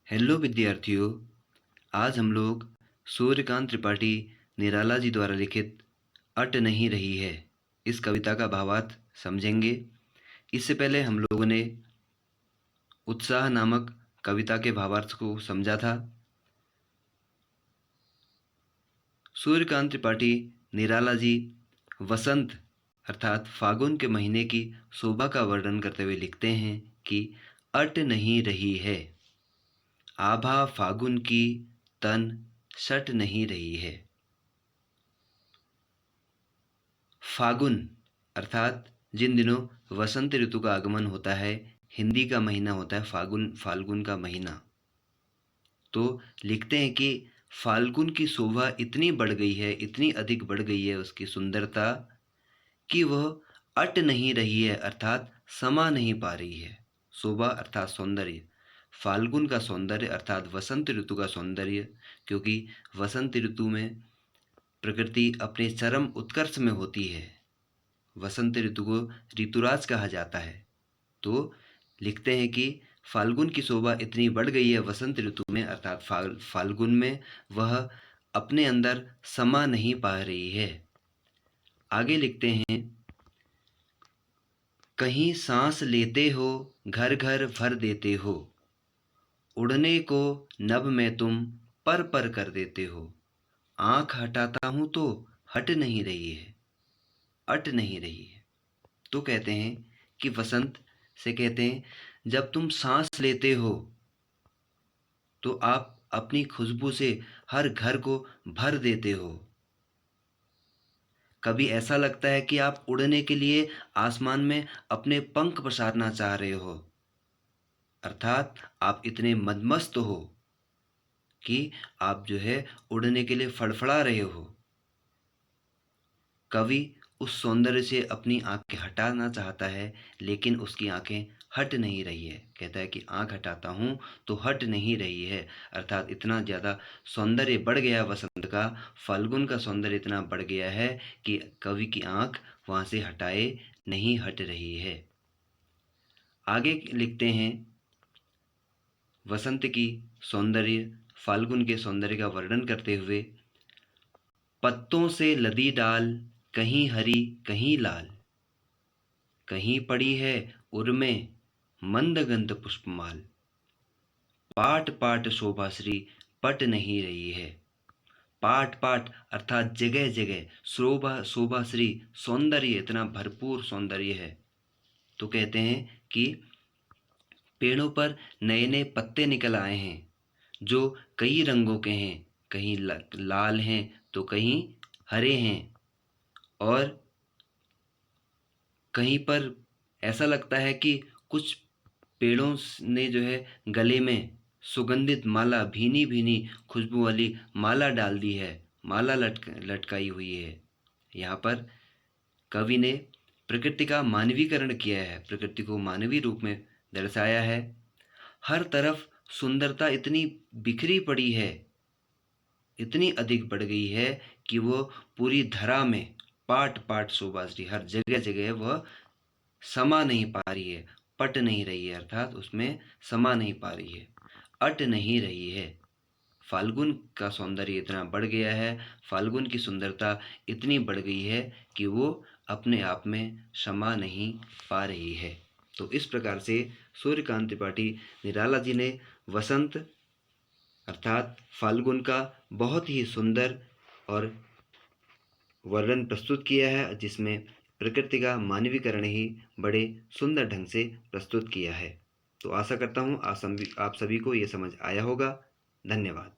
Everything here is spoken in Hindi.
हेलो विद्यार्थियों, आज हम लोग सूर्यकांत त्रिपाठी निराला जी द्वारा लिखित अट नहीं रही है इस कविता का भावार्थ समझेंगे। इससे पहले हम लोगों ने उत्साह नामक कविता के भावार्थ को समझा था। सूर्यकांत त्रिपाठी निराला जी वसंत अर्थात फागुन के महीने की शोभा का वर्णन करते हुए लिखते हैं कि अट नहीं रही है, आभा फागुन की तन सट नहीं रही है। फागुन अर्थात जिन दिनों वसंत ऋतु का आगमन होता है, हिंदी का महीना होता है फाल्गुन का महीना। तो लिखते हैं कि फाल्गुन की शोभा इतनी बढ़ गई है, इतनी अधिक बढ़ गई है उसकी सुंदरता कि वह अट नहीं रही है अर्थात समा नहीं पा रही है। शोभा अर्थात सौंदर्य, फाल्गुन का सौंदर्य अर्थात वसंत ऋतु का सौंदर्य, क्योंकि वसंत ऋतु में प्रकृति अपने चरम उत्कर्ष में होती है। वसंत ऋतु को ऋतुराज कहा जाता है। तो लिखते हैं कि फाल्गुन की शोभा इतनी बढ़ गई है वसंत ऋतु में अर्थात फाल्गुन में, वह अपने अंदर समा नहीं पा रही है। आगे लिखते हैं, कहीं सांस लेते हो घर घर भर देते हो, उड़ने को नभ में तुम पर पर कर देते हो, आंख हटाता हूं तो हट नहीं रही है, अट नहीं रही है। तो कहते हैं कि वसंत से कहते हैं, जब तुम सांस लेते हो तो आप अपनी खुशबू से हर घर को भर देते हो। कभी ऐसा लगता है कि आप उड़ने के लिए आसमान में अपने पंख पसारना चाह रहे हो, अर्थात आप इतने मदमस्त हो कि आप जो है उड़ने के लिए फड़फड़ा रहे हो। कवि उस सौंदर्य से अपनी आंखें हटाना चाहता है, लेकिन उसकी आंखें हट नहीं रही है। कहता है कि आंख हटाता हूँ तो हट नहीं रही है, अर्थात इतना ज़्यादा सौंदर्य बढ़ गया वसंत का, फाल्गुन का सौंदर्य इतना बढ़ गया है कि कवि की आंख वहाँ से हटाए नहीं हट रही है। आगे लिखते हैं, वसंत की सौंदर्य, फाल्गुन के सौंदर्य का वर्णन करते हुए, पत्तों से लदी डाल कहीं हरी कहीं लाल, कहीं पड़ी है उर्में मंदगंध पुष्पमाल, पाट पाट शोभाश्री पट नहीं रही है। पाट पाट अर्थात जगह जगह शोभाश्री सौंदर्य, इतना भरपूर सौंदर्य है। तो कहते हैं कि पेड़ों पर नए नए पत्ते निकल आए हैं जो कई रंगों के हैं, कहीं लाल हैं तो कहीं हरे हैं, और कहीं पर ऐसा लगता है कि कुछ पेड़ों ने जो है गले में सुगंधित माला, भीनी भीनी खुशबू वाली माला डाल दी है, माला लटकाई हुई है। यहाँ पर कवि ने प्रकृति का मानवीकरण किया है, प्रकृति को मानवीय रूप में दर्शाया है। हर तरफ सुंदरता इतनी बिखरी पड़ी है, इतनी अधिक बढ़ गई है कि वो पूरी धरा में पाट पाट शोभाश्री, हर जगह जगह वह समा नहीं पा रही है, पट नहीं रही है, अर्थात उसमें समा नहीं पा रही है, अट नहीं रही है। फाल्गुन का सौंदर्य इतना बढ़ गया है, फाल्गुन की सुंदरता इतनी बढ़ गई है कि वो अपने आप में समा नहीं पा रही है। तो इस प्रकार से सूर्यकांत त्रिपाठी निराला जी ने वसंत अर्थात फाल्गुन का बहुत ही सुंदर और वर्णन प्रस्तुत किया है, जिसमें प्रकृति का मानवीकरण ही बड़े सुंदर ढंग से प्रस्तुत किया है। तो आशा करता हूँ आप सभी को ये समझ आया होगा। धन्यवाद।